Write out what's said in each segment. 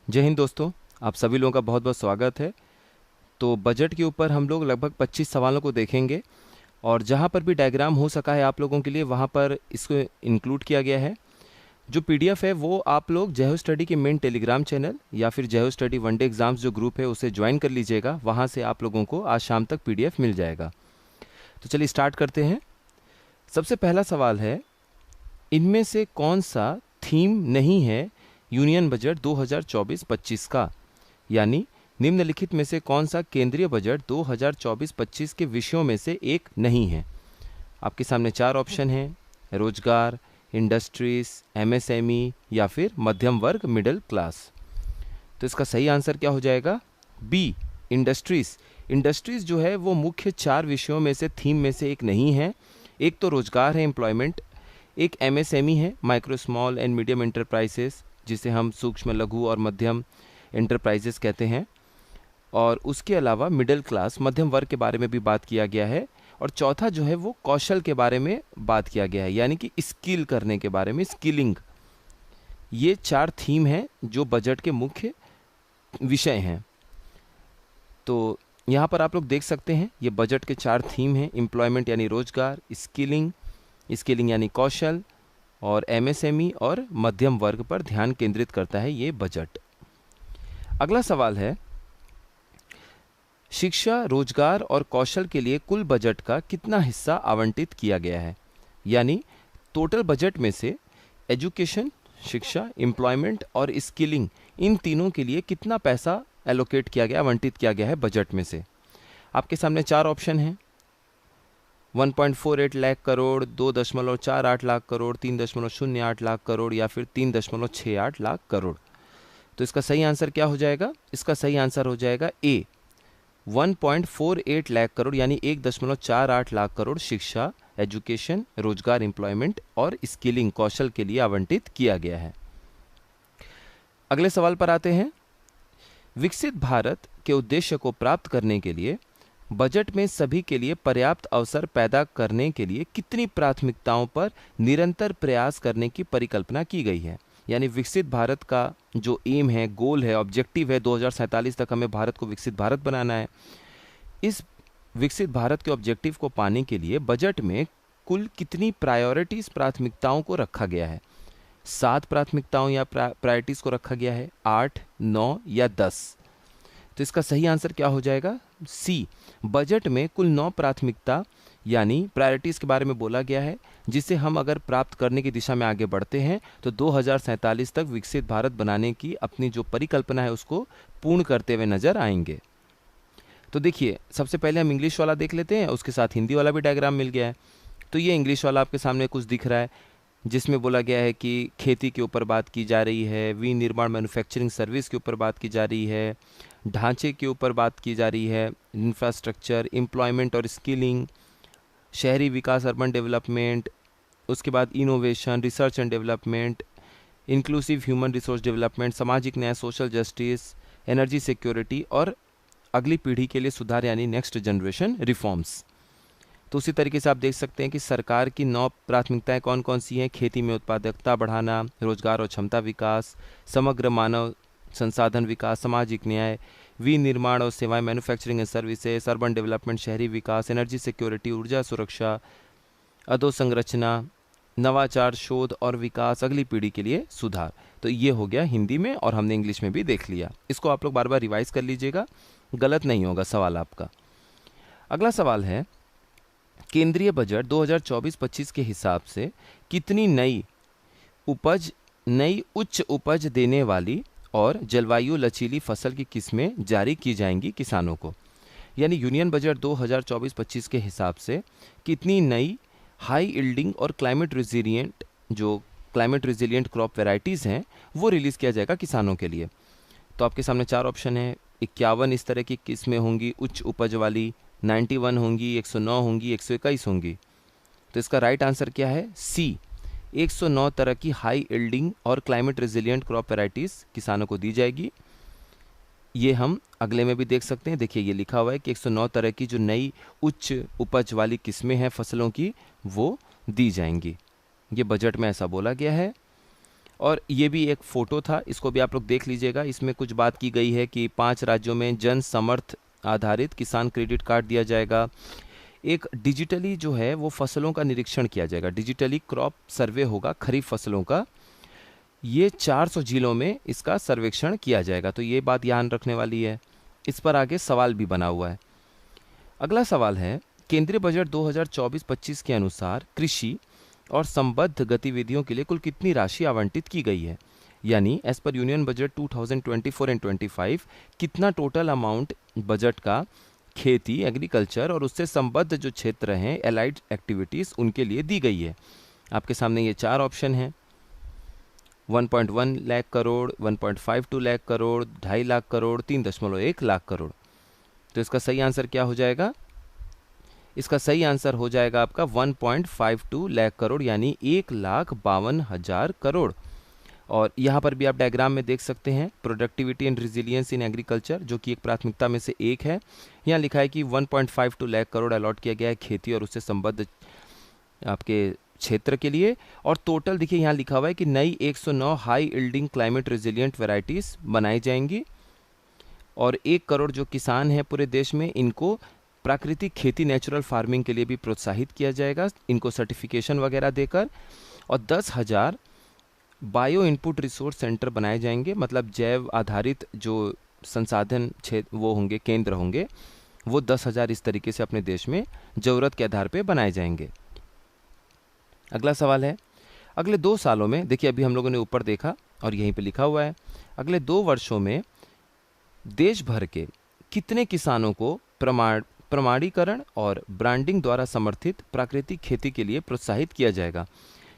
जय हिंद दोस्तों। आप सभी लोगों का बहुत बहुत स्वागत है। तो बजट के ऊपर हम लोग लगभग 25 सवालों को देखेंगे और जहाँ पर भी डायग्राम हो सका है आप लोगों के लिए वहाँ पर इसको इंक्लूड किया गया है। जो पीडीएफ है वो आप लोग जय हो स्टडी के मेन टेलीग्राम चैनल या फिर जय हो स्टडी वनडे एग्जाम्स जो ग्रुप है उसे ज्वाइन कर लीजिएगा। वहाँ से आप लोगों को आज शाम तक पीडीएफ मिल जाएगा। तो चलिए स्टार्ट करते हैं। सबसे पहला सवाल है, इनमें से कौन सा थीम नहीं है यूनियन बजट 2024-25 का? यानी निम्नलिखित में से कौन सा केंद्रीय बजट 2024-25 के विषयों में से एक नहीं है? आपके सामने चार ऑप्शन हैं: रोजगार, इंडस्ट्रीज, एमएसएमई या फिर मध्यम वर्ग मिडिल क्लास। तो इसका सही आंसर क्या हो जाएगा? B, industries. इंडस्ट्रीज जो है वो मुख्य चार विषयों में से थीम में से एक नहीं है। एक तो रोजगार है, एम्प्लॉयमेंट, एक एमएसएमई है, micro small and medium enterprises, जिसे हम सूक्ष्म लघु और मध्यम एंटरप्राइजेस कहते हैं, और उसके अलावा मिडिल क्लास, मध्यम वर्ग के बारे में भी बात किया गया है। और चौथा जो है वो कौशल के बारे में बात किया गया है, यानी कि स्किल करने के बारे में, स्किलिंग। ये चार थीम हैं जो बजट के मुख्य विषय हैं। तो यहाँ पर आप लोग देख सकते हैं ये बजट के चार थीम हैं: एम्प्लॉयमेंट यानी रोजगार, स्किलिंग, स्किलिंग यानी कौशल, और एमएसएमई और मध्यम वर्ग पर ध्यान केंद्रित करता है ये बजट। अगला सवाल है, शिक्षा, रोजगार और कौशल के लिए कुल बजट का कितना हिस्सा आवंटित किया गया है? यानी टोटल बजट में से एजुकेशन, शिक्षा, एम्प्लॉयमेंट और स्किलिंग, इन तीनों के लिए कितना पैसा एलोकेट किया गया, आवंटित किया गया है बजट में से? आपके सामने चार ऑप्शन हैं: 1.48 लाख करोड़, 2.48 लाख करोड़, 3.08 लाख करोड़ या फिर 3.68 लाख करोड़। तो इसका सही आंसर क्या हो जाएगा? इसका सही आंसर हो जाएगा ए, 1.48 लाख करोड़, यानी 1.48 लाख करोड़ शिक्षा, एजुकेशन, रोजगार, एम्प्लॉयमेंट और स्किलिंग, कौशल के लिए आवंटित किया गया है। अगले सवाल पर आते हैं। विकसित भारत के उद्देश्य को प्राप्त करने के लिए बजट में सभी के लिए पर्याप्त अवसर पैदा करने के लिए कितनी प्राथमिकताओं पर निरंतर प्रयास करने की परिकल्पना की गई है? यानी विकसित भारत का जो एम है, गोल है, ऑब्जेक्टिव है, 2047 तक हमें भारत को विकसित भारत बनाना है। इस विकसित भारत के ऑब्जेक्टिव को पाने के लिए बजट में कुल कितनी प्रायोरिटीज, प्राथमिकताओं को रखा गया है? 7 प्राथमिकताओं या प्रायोरिटीज को रखा गया है, 8, 9 या 10? तो इसका सही आंसर क्या हो जाएगा? सी, बजट में कुल 9 प्राथमिकता यानी प्रायोरिटीज़ के बारे में बोला गया है, जिसे हम अगर प्राप्त करने की दिशा में आगे बढ़ते हैं तो 2047 तक विकसित भारत बनाने की अपनी जो परिकल्पना है उसको पूर्ण करते हुए नजर आएंगे। तो देखिए, सबसे पहले हम इंग्लिश वाला देख लेते हैं, उसके साथ हिंदी वाला भी डायग्राम मिल गया है। तो ये इंग्लिश वाला आपके सामने कुछ दिख रहा है, जिसमें बोला गया है कि खेती के ऊपर बात की जा रही है, विनिर्माण मैन्युफैक्चरिंग सर्विस के ऊपर बात की जा रही है, ढांचे के ऊपर बात की जा रही है, इंफ्रास्ट्रक्चर, एम्प्लॉयमेंट और स्किलिंग, शहरी विकास, अर्बन डेवलपमेंट, उसके बाद innovation, research and development, inclusive human resource development, सामाजिक न्याय, सोशल जस्टिस, एनर्जी सिक्योरिटी और अगली पीढ़ी के लिए सुधार यानी नेक्स्ट जनरेशन रिफॉर्म्स। तो उसी तरीके से आप देख सकते हैं कि सरकार की 9 प्राथमिकताएं कौन कौन सी हैं: खेती में उत्पादकता बढ़ाना, रोजगार और क्षमता विकास, समग्र मानव संसाधन विकास, सामाजिक न्याय, विनिर्माण और सेवाएं, manufacturing and services, urban development, शहरी विकास, एनर्जी सिक्योरिटी, ऊर्जा सुरक्षा, अधोसंरचना, नवाचार, शोध और विकास, अगली पीढ़ी के लिए सुधार। तो ये हो गया हिंदी में, और हमने इंग्लिश में भी देख लिया। इसको आप लोग बार बार रिवाइज कर लीजिएगा, गलत नहीं होगा सवाल आपका। अगला सवाल है, केंद्रीय बजट 2024-25 के हिसाब से कितनी नई उच्च उपज देने वाली और जलवायु लचीली फसल की किस्में जारी की जाएंगी किसानों को? यानी यूनियन बजट 2024-25 के हिसाब से कितनी नई हाई यील्डिंग और क्लाइमेट रिजिलियंट क्रॉप वैरायटीज़ हैं वो रिलीज़ किया जाएगा किसानों के लिए? तो आपके सामने चार ऑप्शन है: 51 इस तरह की किस्में होंगी उच्च उपज वाली, 91 होंगी, 109 होंगी, 121 होंगी। तो इसका राइट आंसर क्या है? सी, 109 तरह की हाई यील्डिंग और क्लाइमेट रेजिलिएंट क्रॉप वैरायटीज़ किसानों को दी जाएगी। ये हम अगले में भी देख सकते हैं। देखिए, ये लिखा हुआ है कि 109 तरह की जो नई उच्च उपज वाली किस्में हैं फसलों की, वो दी जाएंगी। ये बजट में ऐसा बोला गया है। और ये भी एक फ़ोटो था, इसको भी आप लोग देख लीजिएगा। इसमें कुछ बात की गई है कि 5 राज्यों में जन समर्थ आधारित किसान क्रेडिट कार्ड दिया जाएगा। एक डिजिटली जो है वो फसलों का निरीक्षण किया जाएगा, डिजिटली क्रॉप सर्वे होगा खरीफ फसलों का। ये 400 जिलों में इसका सर्वेक्षण किया जाएगा, तो ये बात ध्यान रखने वाली है। इस पर आगे सवाल भी बना हुआ है। अगला सवाल है, केंद्रीय बजट 2024-25 के अनुसार कृषि और संबद्ध गतिविधियों के लिए कुल कितनी राशि आवंटित की गई है? यानी as per union budget 2024 and 25 कितना टोटल अमाउंट बजट का खेती, एग्रीकल्चर और उससे संबद्ध जो क्षेत्र हैं, एलाइड एक्टिविटीज़, उनके लिए दी गई है? आपके सामने ये 4 ऑप्शन हैं। 1.1 लाख करोड़, 1.52 लाख करोड़, 2.5 लाख करोड़, 3.1 लाख करोड़। तो इसका सही आंसर क्या हो जाएगा? इसका सही आंसर हो जाएगा आपका 1.52 लाख करोड़, यानी 1,52,000 करोड़। और यहाँ पर भी आप डायग्राम में देख सकते हैं productivity and resilience in agriculture, जो कि एक प्राथमिकता में से एक है। यहाँ लिखा है कि 1.52 लाख करोड़ अलॉट किया गया है खेती और उससे संबद्ध आपके क्षेत्र के लिए। और टोटल देखिए यहाँ लिखा हुआ है कि नई 109 high yielding climate resilient varieties बनाई जाएंगी और 1 करोड़ जो किसान हैं पूरे देश में, इनको प्राकृतिक खेती, नेचुरल फार्मिंग के लिए भी प्रोत्साहित किया जाएगा, इनको सर्टिफिकेशन वगैरह देकर। और 10,000 बायो इनपुट रिसोर्स सेंटर बनाए जाएंगे, मतलब जैव आधारित जो संसाधन क्षेत्र वो होंगे, केंद्र होंगे, वो 10,000 इस तरीके से अपने देश में ज़रूरत के आधार पर बनाए जाएंगे। अगला सवाल है, अगले 2 सालों में, देखिए अभी हम लोगों ने ऊपर देखा और यहीं पे लिखा हुआ है, अगले 2 वर्षों में देश भर के कितने किसानों को प्रमाणीकरण और ब्रांडिंग द्वारा समर्थित प्राकृतिक खेती के लिए प्रोत्साहित किया जाएगा?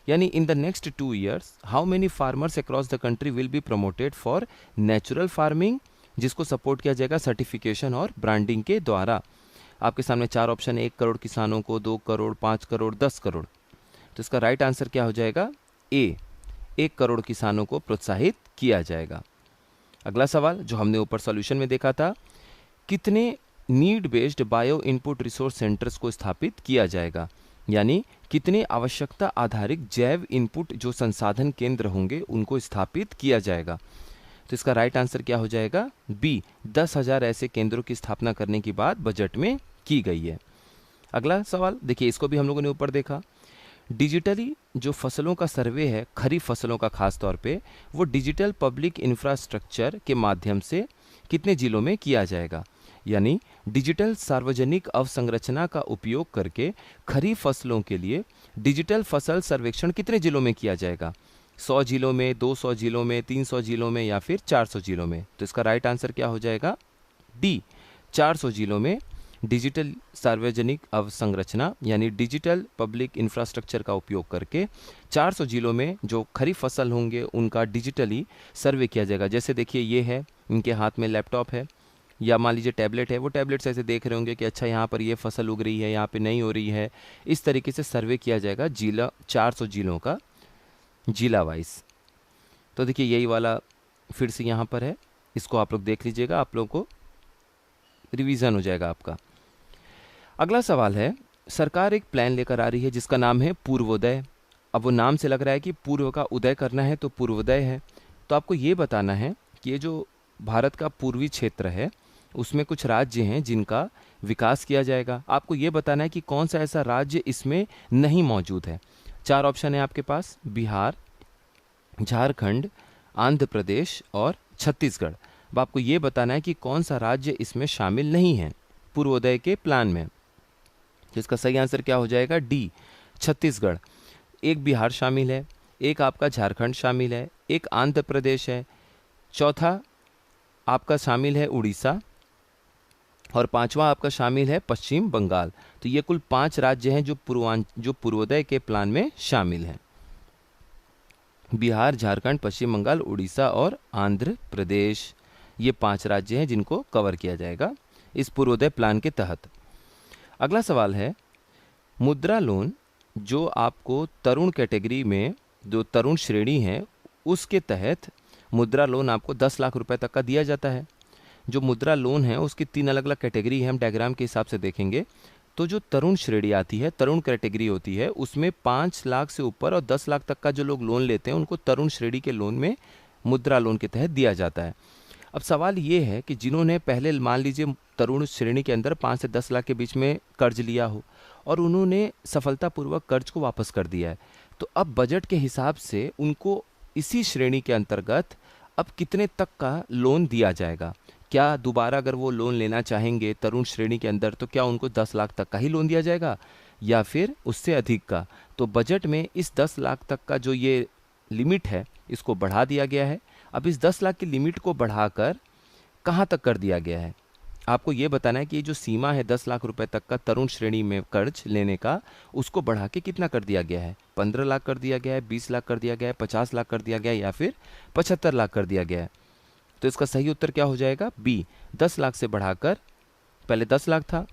यानी in the next 2 years how many farmers across the country will be promoted for natural farming, जिसको सपोर्ट किया जाएगा सर्टिफिकेशन और ब्रांडिंग के द्वारा? आपके सामने 4 ऑप्शन है, 1 करोड़ किसानों को, 2 करोड़, 5 करोड़, 10 करोड़। तो इसका राइट आंसर क्या हो जाएगा? ए, 1 करोड़ किसानों को प्रोत्साहित किया जाएगा। अगला सवाल जो हमने ऊपर सॉल्यूशन में देखा था, कितने need based bio input resource centres को स्थापित किया जाएगा? यानी कितने आवश्यकता आधारित जैव इनपुट जो संसाधन केंद्र होंगे उनको स्थापित किया जाएगा? तो इसका राइट आंसर क्या हो जाएगा? बी, 10,000 ऐसे केंद्रों की स्थापना करने की बात बजट में की गई है। अगला सवाल देखिए, इसको भी हम लोगों ने ऊपर देखा। डिजिटली जो फसलों का सर्वे है, खरीफ फसलों का खास तौर पे, वो डिजिटल पब्लिक इंफ्रास्ट्रक्चर के माध्यम से कितने जिलों में किया जाएगा? यानी डिजिटल सार्वजनिक अवसंरचना का उपयोग करके खरीफ फसलों के लिए डिजिटल फसल सर्वेक्षण कितने जिलों में किया जाएगा? 100 जिलों में, 200 जिलों में, 300 जिलों में या फिर 400 जिलों में? तो इसका राइट आंसर क्या हो जाएगा? डी, 400 जिलों में डिजिटल सार्वजनिक अवसंरचना यानी डिजिटल पब्लिक इंफ्रास्ट्रक्चर का उपयोग करके 400 जिलों में जो खरीफ फसल होंगे उनका डिजिटली सर्वे किया जाएगा। जैसे देखिए ये है, इनके हाथ में लैपटॉप है या मान लीजिए टैबलेट है, वो टैबलेट से ऐसे देख रहे होंगे कि अच्छा यहाँ पर ये फसल उग रही है, यहाँ पे नहीं हो रही है। इस तरीके से सर्वे किया जाएगा जिला, 400 जिलों का जिला वाइज। तो देखिए यही वाला फिर से यहाँ पर है, इसको आप लोग देख लीजिएगा, आप लोगों को रिवीजन हो जाएगा आपका। अगला सवाल है, सरकार एक प्लान लेकर आ रही है जिसका नाम है पूर्वोदय। अब वो नाम से लग रहा है कि पूर्व का उदय करना है, तो पूर्वोदय है। तो आपको ये बताना है कि ये जो भारत का पूर्वी क्षेत्र है उसमें कुछ राज्य हैं जिनका विकास किया जाएगा। आपको ये बताना है कि कौन सा ऐसा राज्य इसमें नहीं मौजूद है। 4 ऑप्शन है आपके पास, बिहार, झारखंड, आंध्र प्रदेश और छत्तीसगढ़। अब आपको ये बताना है कि कौन सा राज्य इसमें शामिल नहीं है पूर्वोदय के प्लान में। जिसका सही आंसर क्या हो जाएगा? डी, छत्तीसगढ़। एक बिहार शामिल है, एक आपका झारखंड शामिल है, एक आंध्र प्रदेश है, चौथा आपका शामिल है उड़ीसा और 5वां आपका शामिल है पश्चिम बंगाल। तो ये कुल 5 राज्य हैं जो पूर्वोदय के प्लान में शामिल हैं। बिहार, झारखंड, पश्चिम बंगाल, उड़ीसा और आंध्र प्रदेश, ये 5 राज्य हैं जिनको कवर किया जाएगा इस पूर्वोदय प्लान के तहत। अगला सवाल है, मुद्रा लोन जो आपको तरुण कैटेगरी में, जो तरुण श्रेणी है, उसके तहत मुद्रा लोन आपको 10 लाख रुपए तक का दिया जाता है। जो मुद्रा लोन है उसकी 3 अलग अलग कैटेगरी है, हम डायग्राम के हिसाब से देखेंगे। तो जो तरुण श्रेणी आती है, तरुण कैटेगरी होती है, उसमें 5 लाख से ऊपर और 10 लाख तक का जो लोग लोन लेते हैं उनको तरुण श्रेणी के लोन में मुद्रा लोन के तहत दिया जाता है। अब सवाल ये है कि जिन्होंने पहले मान लीजिए तरुण श्रेणी के अंदर 5 से 10 लाख के बीच में कर्ज लिया हो और उन्होंने सफलतापूर्वक कर्ज को वापस कर दिया है, तो अब बजट के हिसाब से उनको इसी श्रेणी के अंतर्गत अब कितने तक का लोन दिया जाएगा? क्या दोबारा अगर वो लोन लेना चाहेंगे तरुण श्रेणी के अंदर तो क्या उनको 10 लाख तक का ही लोन दिया जाएगा या फिर उससे अधिक का? तो बजट में इस 10 लाख तक का जो ये लिमिट है इसको बढ़ा दिया गया है। अब इस 10 लाख की लिमिट को बढ़ाकर कहाँ तक कर दिया गया है? आपको ये बताना है कि ये जो सीमा है 10 लाख रुपए तक का तरुण श्रेणी में कर्ज लेने का, उसको बढ़ा के कितना कर दिया गया है? 15 लाख कर दिया गया है, 20 लाख कर दिया गया है, 50 लाख कर दिया गया है या फिर 75 लाख कर दिया गया है? तो इसका सही उत्तर क्या हो जाएगा? बी, 10 लाख से बढ़ाकर, पहले 10 लाख था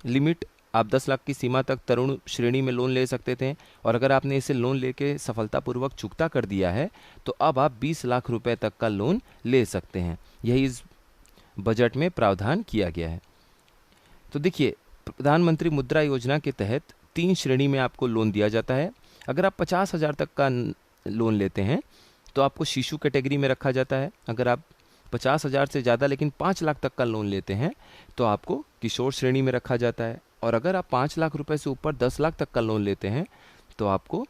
लिमिट, आप 10 लाख की सीमा तक तरुण श्रेणी में लोन ले सकते थे और अगर आपने इसे लोन लेके सफलतापूर्वक चुकता कर दिया है तो अब आप 20 लाख रुपए तक का लोन ले सकते हैं। यही इस बजट में प्रावधान किया गया है। तो देखिए, प्रधानमंत्री मुद्रा योजना के तहत 3 श्रेणी में आपको लोन दिया जाता है। अगर आप 50,000 तक का लोन लेते हैं तो आपको शिशु कैटेगरी में रखा जाता है। अगर आप 50,000 से ज़्यादा लेकिन 5 लाख तक का लोन लेते हैं तो आपको किशोर श्रेणी में रखा जाता है और अगर आप 5 लाख रुपए से ऊपर 10 लाख तक का लोन लेते हैं तो आपको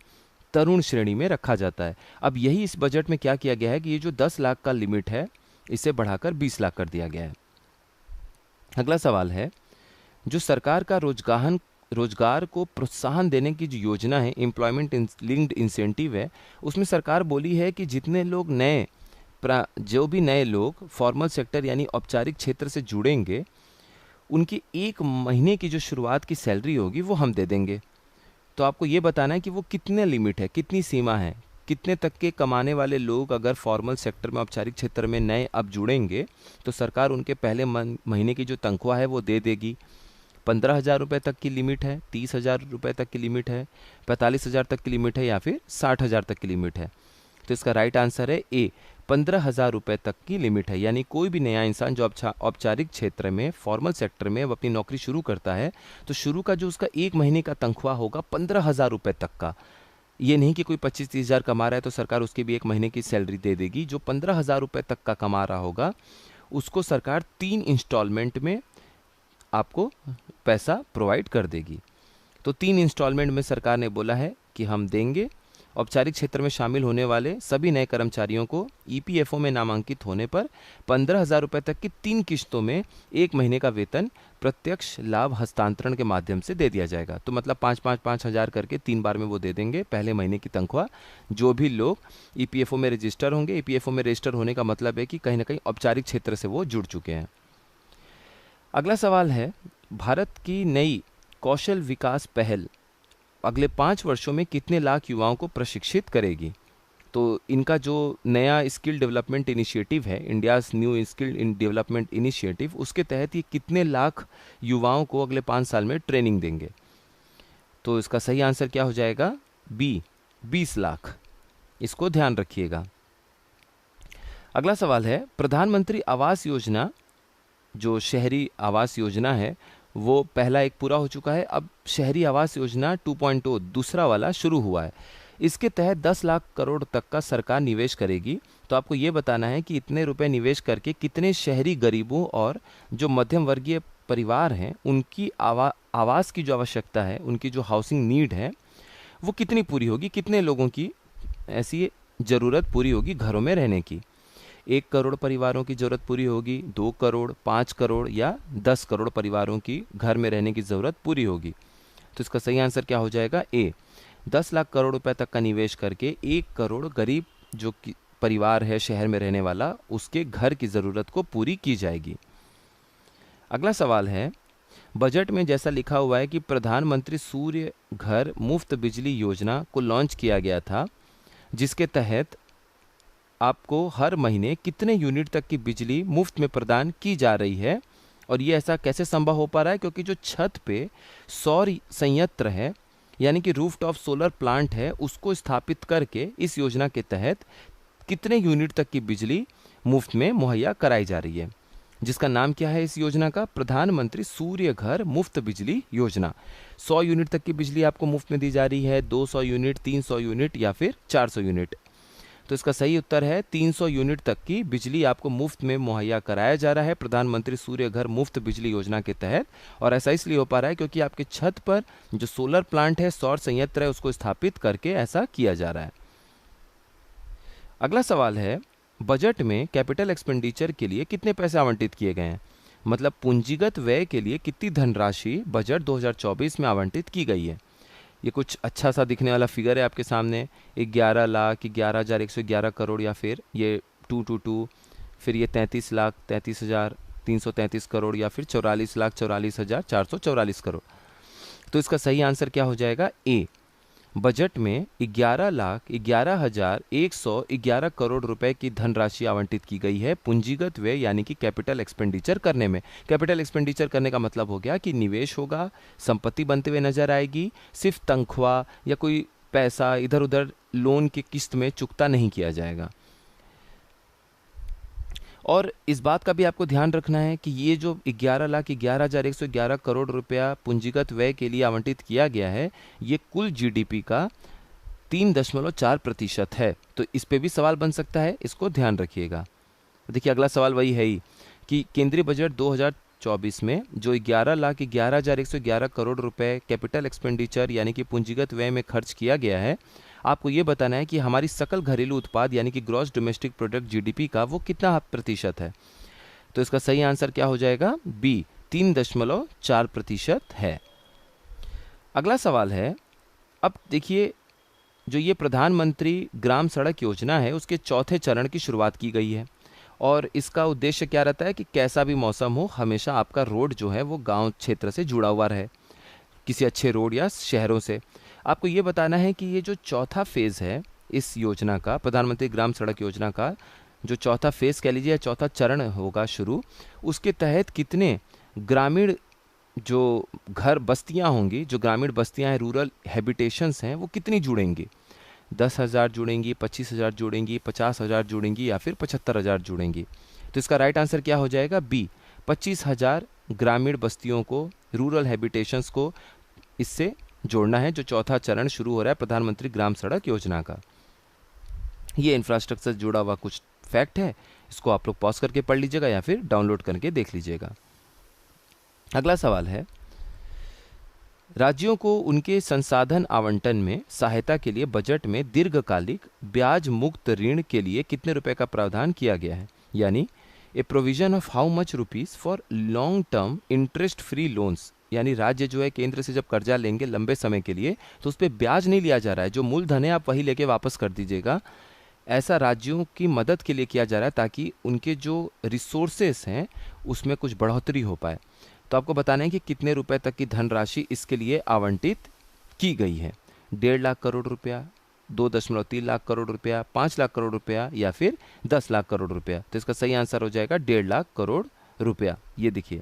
तरुण श्रेणी में रखा जाता है। अब यही इस बजट में क्या किया गया है कि ये जो 10 लाख का लिमिट है इसे बढ़ाकर 20 लाख कर दिया गया है। अगला सवाल है, जो सरकार का रोजगार को प्रोत्साहन देने की जो योजना है, एम्प्लॉयमेंट लिंक्ड इंसेंटिव है, उसमें सरकार बोली है कि जितने लोग जो भी नए लोग फॉर्मल सेक्टर यानी औपचारिक क्षेत्र से जुड़ेंगे उनकी 1 महीने की जो शुरुआत की सैलरी होगी वो हम दे देंगे। तो आपको ये बताना है कि वो कितने लिमिट है, कितनी सीमा है, कितने तक के कमाने वाले लोग अगर फॉर्मल सेक्टर में औपचारिक क्षेत्र में नए अब जुड़ेंगे तो सरकार उनके पहले महीने की जो तनख्वाह है वो दे देगी। 15,000 रुपये तक की लिमिट है, 30,000 रुपये तक की लिमिट है, 45,000 तक की लिमिट है या फिर 60,000 तक की लिमिट है? तो इसका राइट आंसर है ए, 15,000 रुपये तक की लिमिट है। यानी कोई भी नया इंसान जो औपचारिक क्षेत्र में फॉर्मल सेक्टर में अपनी नौकरी शुरू करता है तो शुरू का जो उसका 1 महीने का तनख्वाह होगा 15,000 रुपये तक का। ये नहीं कि कोई 25-30 हज़ार कमा रहा है तो सरकार उसके भी 1 महीने की सैलरी दे देगी। जो 15,000 रुपये तक का कमा रहा होगा उसको सरकार 3 इंस्टॉलमेंट में आपको पैसा प्रोवाइड कर देगी। तो 3 इंस्टॉलमेंट में सरकार ने बोला है कि हम देंगे। औपचारिक क्षेत्र में शामिल होने वाले सभी नए कर्मचारियों को ईपीएफओ में नामांकित होने पर 15,000 रुपये तक की 3 किश्तों में 1 महीने का वेतन प्रत्यक्ष लाभ हस्तांतरण के माध्यम से दे दिया जाएगा। तो मतलब 5,000 करके 3 बार में वो दे देंगे पहले महीने की तनख्वाह। जो भी लोग ईपीएफओ में रजिस्टर होंगे, ईपीएफओ में रजिस्टर होने का मतलब है कि कहीं ना कहीं औपचारिक क्षेत्र से वो जुड़ चुके हैं। अगला सवाल है, भारत की नई कौशल विकास पहल अगले 5 वर्षों में कितने लाख युवाओं को प्रशिक्षित करेगी? तो इनका जो नया स्किल डेवलपमेंट इनिशिएटिव है, India's new skill in development initiative, उसके तहत ये कितने लाख युवाओं को अगले 5 साल में ट्रेनिंग देंगे? तो इसका सही आंसर क्या हो जाएगा? बी, 20 लाख। इसको ध्यान रखिएगा। अगला सवाल है, प्रधानमंत्री आवास योजना, जो शहरी आवास योजना है, वो पहला एक पूरा हो चुका है। अब शहरी आवास योजना 2.0 दूसरा वाला शुरू हुआ है। इसके तहत 10 लाख करोड़ तक का सरकार निवेश करेगी। तो आपको ये बताना है कि इतने रुपए निवेश करके कितने शहरी गरीबों और जो मध्यम वर्गीय परिवार हैं उनकी आवास की जो आवश्यकता है, उनकी जो हाउसिंग नीड है वो कितनी पूरी होगी, कितने लोगों की ऐसी ज़रूरत पूरी होगी घरों में रहने की। 1 करोड़ परिवारों की ज़रूरत पूरी होगी, 2 करोड़, 5 करोड़ या 10 करोड़ परिवारों की घर में रहने की ज़रूरत पूरी होगी। तो इसका सही आंसर क्या हो जाएगा? ए, 10 लाख करोड़ रुपए तक का निवेश करके 1 करोड़ गरीब जो परिवार है शहर में रहने वाला, उसके घर की ज़रूरत को पूरी की जाएगी। अगला सवाल है, बजट में जैसा लिखा हुआ है कि प्रधानमंत्री सूर्य घर मुफ्त बिजली योजना को लॉन्च किया गया था, जिसके तहत आपको हर महीने कितने यूनिट तक की बिजली मुफ्त में प्रदान की जा रही है? और ये ऐसा कैसे संभव हो पा रहा है? क्योंकि जो छत पे सौर संयंत्र है यानी कि रूफटॉप सोलर प्लांट है, उसको स्थापित करके इस योजना के तहत कितने यूनिट तक की बिजली मुफ्त में मुहैया कराई जा रही है। जिसका नाम क्या है इस योजना का? प्रधानमंत्री सूर्य घर मुफ्त बिजली योजना। 100 यूनिट तक की बिजली आपको मुफ्त में दी जा रही है, 200 यूनिट, 300 यूनिट या फिर 400 यूनिट। तो इसका सही उत्तर है 300 यूनिट तक की बिजली आपको मुफ्त में मुहैया कराया जा रहा है प्रधानमंत्री सूर्य घर मुफ्त बिजली योजना के तहत। और ऐसा इसलिए हो पा रहा है क्योंकि आपके छत पर जो सोलर प्लांट है, सौर संयंत्र है, उसको स्थापित करके ऐसा किया जा रहा है। अगला सवाल है, बजट में कैपिटल एक्सपेंडिचर के लिए कितने पैसे आवंटित किए गए हैं? मतलब पूंजीगत व्यय के लिए कितनी धनराशि बजट 2024 में आवंटित की गई है? ये कुछ अच्छा सा दिखने वाला फिगर है आपके सामने, 11,11,111 करोड़, या फिर ये 222, फिर ये 33,33,333 करोड़, या फिर 44,44,444 करोड़। तो इसका सही आंसर क्या हो जाएगा? ए। बजट में 11,11,111 करोड़ रुपए की धनराशि आवंटित की गई है पूंजीगत व्यय यानी कि कैपिटल एक्सपेंडिचर करने में। कैपिटल एक्सपेंडिचर करने का मतलब हो गया कि निवेश होगा, संपत्ति बनते हुए नजर आएगी, सिर्फ तनख्वाह या कोई पैसा इधर उधर लोन की किस्त में चुकता नहीं किया जाएगा। और इस बात का भी आपको ध्यान रखना है कि ये जो 11,11,111 करोड़ रुपया पूंजीगत व्यय के लिए आवंटित किया गया है, ये कुल जीडीपी का 3.4% है। तो इस पे भी सवाल बन सकता है, इसको ध्यान रखिएगा। देखिए अगला सवाल वही है ही कि केंद्रीय बजट 2024 में जो 11,11,111 करोड़ रुपए कैपिटल एक्सपेंडिचर यानी कि पूंजीगत व्यय में खर्च किया गया है, आपको ये बताना है कि हमारी सकल घरेलू उत्पाद यानी कि ग्रॉस डोमेस्टिक प्रोडक्ट जीडीपी का वो कितना प्रतिशत है? तो इसका सही आंसर क्या हो जाएगा? बी, 3.4% है। अगला सवाल है, अब देखिए जो ये प्रधानमंत्री ग्राम सड़क योजना है उसके चौथे चरण की शुरुआत की गई है और इसका उद्देश्य क्या रहता है कि कैसा भी मौसम हो हमेशा आपका रोड जो है वो गांव क्षेत्र से जुड़ा हुआ रहे, किसी अच्छे रोड या शहरों से। आपको ये बताना है कि ये जो चौथा फेज़ है इस योजना का, प्रधानमंत्री ग्राम सड़क योजना का जो चौथा फेज़ कह लीजिए, चौथा चरण होगा शुरू, उसके तहत कितने ग्रामीण जो घर बस्तियां होंगी, जो ग्रामीण बस्तियां हैं, रूरल हैबिटेशंस हैं, वो कितनी जुड़ेंगी? 10,000 जुड़ेंगी, 25,000 जुड़ेंगी, 50,000 जुड़ेंगी या फिर 75,000 जुड़ेंगी? तो इसका राइट आंसर क्या हो जाएगा? बी, 25,000 ग्रामीण बस्तियों को, रूरल हैबिटेशंस को इससे जोड़ना है, जो चौथा चरण शुरू हो रहा है प्रधानमंत्री ग्राम सड़क योजना का। ये इंफ्रास्ट्रक्चर से जुड़ा हुआ कुछ फैक्ट है, इसको आप लोग पॉज करके पढ़ लीजिएगा या फिर डाउनलोड करके देख लीजिएगा। अगला सवाल है, राज्यों को उनके संसाधन आवंटन में सहायता के लिए बजट में दीर्घकालिक ब्याज मुक्त ऋण के लिए कितने रुपए का प्रावधान किया गया है? यानी ए provision of how much rupees for long term interest free loans, यानी राज्य जो है केंद्र से जब कर्जा लेंगे लंबे समय के लिए तो उस पर ब्याज नहीं लिया जा रहा है, जो मूलधन है आप वही लेके वापस कर दीजिएगा। ऐसा राज्यों की मदद के लिए किया जा रहा है ताकि उनके जो रिसोर्सेस हैं उसमें कुछ बढ़ोतरी हो पाए। तो आपको बताना है कि कितने रुपए तक की धनराशि इसके लिए आवंटित की गई है। 1.5 लाख करोड़ रुपया, 2.3 लाख करोड़ रुपया, 5 लाख करोड़ रुपया या फिर 10 लाख करोड़ रुपया? तो इसका सही आंसर हो जाएगा 1.5 लाख करोड़ रुपया। ये देखिए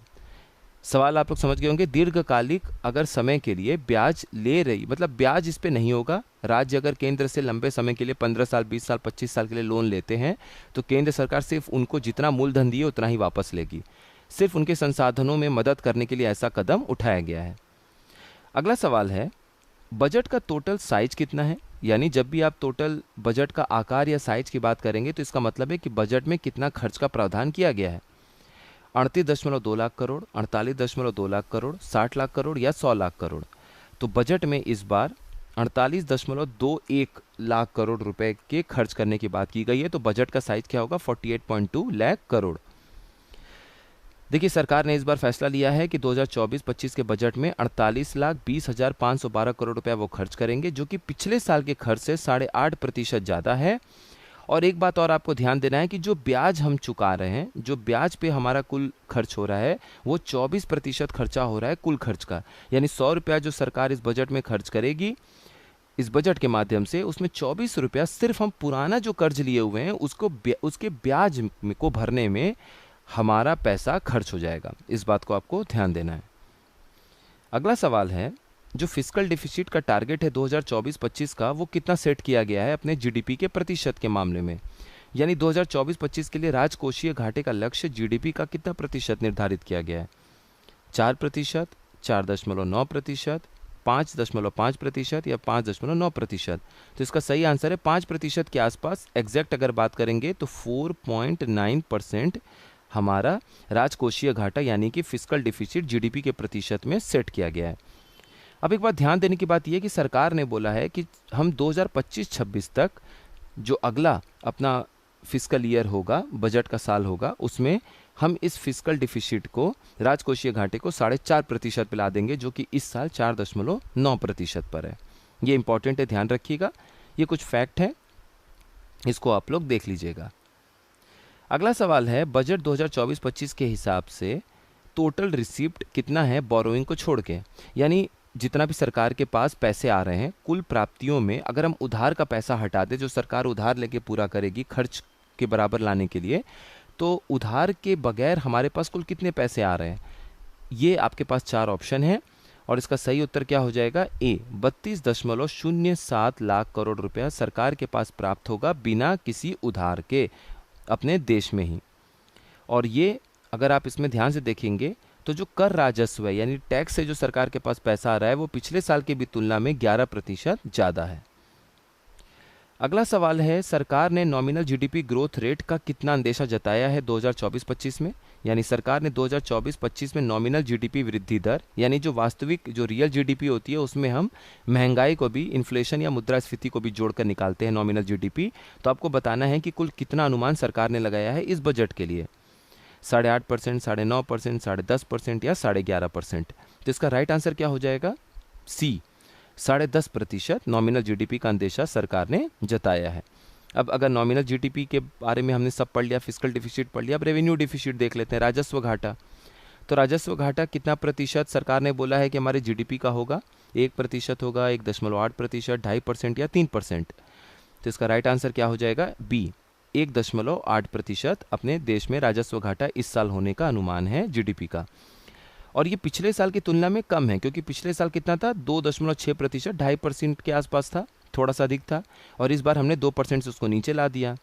सवाल आप लोग समझ गए होंगे। दीर्घकालिक अगर समय के लिए ब्याज ले रही, मतलब ब्याज इस पे नहीं होगा। राज्य अगर केंद्र से लंबे समय के लिए 15 साल, 20 साल, 25 साल के लिए लोन लेते हैं तो केंद्र सरकार सिर्फ उनको जितना मूलधन दिए उतना ही वापस लेगी। सिर्फ उनके संसाधनों में मदद करने के लिए ऐसा कदम उठाया गया है। अगला सवाल है, बजट का टोटल साइज कितना है? यानी जब भी आप टोटल बजट का आकार या साइज की बात करेंगे तो इसका मतलब है कि बजट में कितना खर्च का प्रावधान किया गया है। 38.2 लाख करोड़, 48.2 लाख करोड़, 60 लाख करोड़ या 100 लाख करोड़? तो बजट में इस बार 48.21 लाख करोड़ रुपए के खर्च करने की बात की गई है। तो बजट का साइज क्या होगा? 48.2 लाख करोड़। देखिए सरकार ने इस बार फैसला लिया है कि 2024-25 के बजट में 48,20,512 करोड़ रुपया वो खर्च करेंगे, जो कि पिछले साल के खर्च से 8.5% ज़्यादा है। और एक बात और आपको ध्यान देना है कि जो ब्याज हम चुका रहे हैं, जो ब्याज पे हमारा कुल खर्च हो रहा है वो 24% खर्चा हो रहा है कुल खर्च का। यानी 100 रुपया जो सरकार इस बजट में खर्च करेगी इस बजट के माध्यम से, उसमें 24 रुपया सिर्फ हम पुराना जो कर्ज लिए हुए हैं उसके ब्याज को भरने में हमारा पैसा खर्च हो जाएगा। इस बात को आपको ध्यान देना है। अगला सवाल है, जो फिस्कल डिफिसिट का टारगेट है 2024-25 का, वो कितना सेट किया गया है अपने जीडीपी के प्रतिशत के मामले में? यानी 2024-25 के लिए राजकोषीय घाटे का लक्ष्य जीडीपी का कितना प्रतिशत निर्धारित किया गया है? 4%, 4.9%, 5.5% या 5.9%? तो इसका सही आंसर है 5% के आसपास। एग्जैक्ट अगर बात करेंगे तो 4.9% हमारा राजकोषीय घाटा यानी कि फिस्कल डिफिसिट जीडीपी के प्रतिशत में सेट किया गया है। अब एक बात ध्यान देने की बात यह है कि सरकार ने बोला है कि हम 2025-26 तक जो अगला अपना फिस्कल ईयर होगा, बजट का साल होगा, उसमें हम इस फिस्कल डिफिसिट को, राजकोषीय घाटे को 4.5% पे ला देंगे, जो कि इस साल 4.9% पर है। ये इंपॉर्टेंट है, ध्यान रखिएगा। ये कुछ फैक्ट है, इसको आप लोग देख लीजिएगा। अगला सवाल है, बजट 2024-25 के हिसाब से टोटल रिसिप्ट कितना है बोरोइंग को छोड़ के? यानी जितना भी सरकार के पास पैसे आ रहे हैं, कुल प्राप्तियों में अगर हम उधार का पैसा हटा दें, जो सरकार उधार लेके पूरा करेगी खर्च के बराबर लाने के लिए, तो उधार के बगैर हमारे पास कुल कितने पैसे आ रहे हैं? ये आपके पास 4 ऑप्शन है और इसका सही उत्तर क्या हो जाएगा? ए, 32.07 लाख करोड़ रुपया सरकार के पास प्राप्त होगा बिना किसी उधार के, अपने देश में ही। और ये अगर आप इसमें ध्यान से देखेंगे तो जो कर राजस्व है यानी टैक्स से जो सरकार के पास पैसा आ रहा है वो पिछले साल की भी तुलना में 11% ज़्यादा है। अगला सवाल है, सरकार ने नॉमिनल जीडीपी ग्रोथ रेट का कितना अंदेशा जताया है 2024-25 में? यानी सरकार ने 2024-25 में नॉमिनल जीडीपी वृद्धि दर, यानी जो वास्तविक जो रियल जीडीपी होती है उसमें हम महंगाई को भी, इन्फ्लेशन या मुद्रास्फीति को भी जोड़कर निकालते हैं नॉमिनल जीडीपी। तो आपको बताना है कि कुल कितना अनुमान सरकार ने लगाया है इस बजट के लिए। 8.5%, 9.5%, 10.5% या 11.5%? तो इसका राइट आंसर क्या हो जाएगा? सी, 10.5% नॉमिनल जीडीपी का अंदेशा सरकार ने जताया है। अब अगर नॉमिनल जीडीपी के बारे में हमने सब पढ़ लिया, फिस्कल डिफिसिट पढ़ लिया, अब रेवेन्यू डिफिसिट देख लेते हैं, राजस्व घाटा। तो राजस्व घाटा कितना प्रतिशत सरकार ने बोला है कि हमारे जीडीपी का होगा? 1% होगा, 1.8%, 2.5% या 3%? तो इसका राइट आंसर क्या हो जाएगा? बी, 1.8% अपने देश में राजस्व घाटा इस साल होने का अनुमान है जीडीपी का। और ये पिछले साल की तुलना में कम है, क्योंकि पिछले साल कितना था? 2.6%, 2.5% के आसपास था, थोड़ा सा अधिक था, और इस बार हमने 2% से उसको नीचे ला दिया।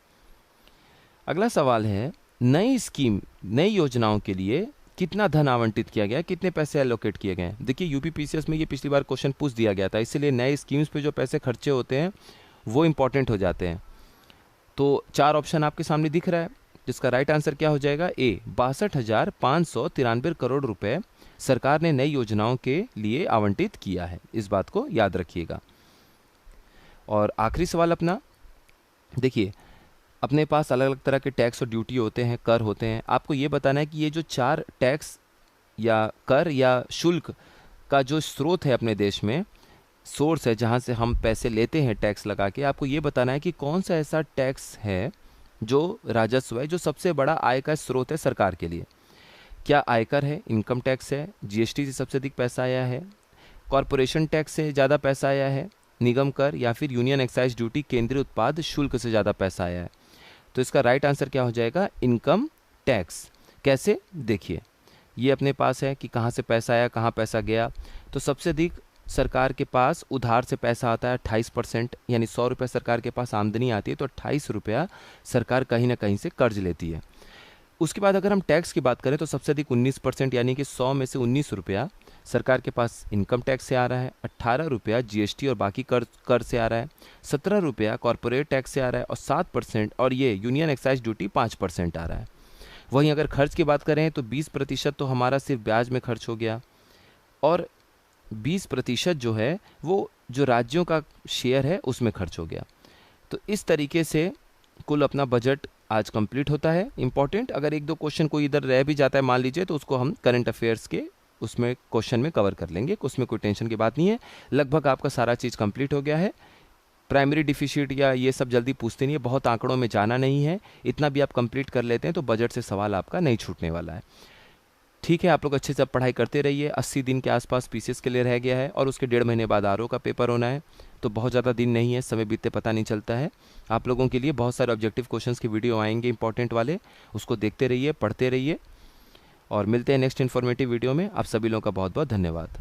अगला सवाल है, नई स्कीम, नई योजनाओं के लिए कितना धन आवंटित किया गया, कितने पैसे एलोकेट किए गए? देखिए यूपीपीसीएस में ये पिछली बार क्वेश्चन पूछ दिया गया था, इसलिए नए स्कीम्स पे जो पैसे खर्चे होते हैं वो इंपॉर्टेंट हो जाते हैं। तो 4 ऑप्शन आपके सामने दिख रहा है, जिसका राइट आंसर क्या हो जाएगा? ए, 62,593 करोड़ रुपए सरकार ने नई योजनाओं के लिए आवंटित किया है। इस बात को याद रखिएगा। और आखिरी सवाल अपना, देखिए अपने पास अलग अलग तरह के टैक्स और ड्यूटी होते हैं, कर होते हैं। आपको ये बताना है कि ये जो 4 टैक्स या कर या शुल्क का जो स्रोत है अपने देश में, सोर्स है जहाँ से हम पैसे लेते हैं टैक्स लगा के, आपको ये बताना है कि कौन सा ऐसा टैक्स है जो राजस्व है, जो सबसे बड़ा आय का स्रोत है सरकार के लिए। क्या आयकर है, इनकम टैक्स है, जीएसटी से सबसे अधिक पैसा आया है, कॉरपोरेशन टैक्स से ज़्यादा पैसा आया है, निगम कर, या फिर यूनियन एक्साइज ड्यूटी, केंद्रीय उत्पाद शुल्क से ज़्यादा पैसा आया है? तो इसका राइट आंसर क्या हो जाएगा? Income tax. कैसे? देखिए ये अपने पास है कि कहाँ से पैसा आया, कहाँ पैसा गया। तो सबसे अधिक सरकार के पास उधार से पैसा आता है 28%, यानी 100 रुपये सरकार के पास आमदनी आती है तो 28 रुपया सरकार कहीं ना कहीं से कर्ज लेती है। उसके बाद अगर हम टैक्स की बात करें तो सबसे अधिक 19%, यानी कि 100 में से 19 रुपया सरकार के पास इनकम टैक्स से आ रहा है, 18 रुपया जीएसटी और बाकी कर से आ रहा है, 17 रुपया कॉरपोरेट टैक्स से आ रहा है और 7% और ये यूनियन एक्साइज ड्यूटी 5% आ रहा है। वहीं अगर खर्च की बात करें तो 20% तो हमारा सिर्फ ब्याज में खर्च हो गया और 20% जो है वो जो राज्यों का शेयर है उसमें खर्च हो गया। तो इस तरीके से कुल अपना बजट आज कंप्लीट होता है। इंपॉर्टेंट अगर 1-2 क्वेश्चन कोई इधर रह भी जाता है मान लीजिए, तो उसको हम करंट अफेयर्स के उसमें क्वेश्चन में कवर कर लेंगे, उसमें कोई टेंशन की बात नहीं है। लगभग आपका सारा चीज़ कंप्लीट हो गया है। प्राइमरी डिफिसिट या ये सब जल्दी पूछते नहीं है, बहुत आंकड़ों में जाना नहीं है, इतना भी आप कंप्लीट कर लेते हैं तो बजट से सवाल आपका नहीं छूटने वाला है। ठीक है, आप लोग अच्छे से पढ़ाई करते रहिए। 80 दिन के आसपास पीसीएस के लिए रह गया है और उसके 1.5 महीने बाद आरओ का पेपर होना है, तो बहुत ज़्यादा दिन नहीं है, समय बीतते पता नहीं चलता है। आप लोगों के लिए बहुत सारे ऑब्जेक्टिव क्वेश्चंस की वीडियो आएंगे इंपॉर्टेंट वाले, उसको देखते रहिए, पढ़ते रहिए और मिलते हैं नेक्स्ट इन्फॉर्मेटिव वीडियो में। आप सभी लोगों का बहुत बहुत धन्यवाद।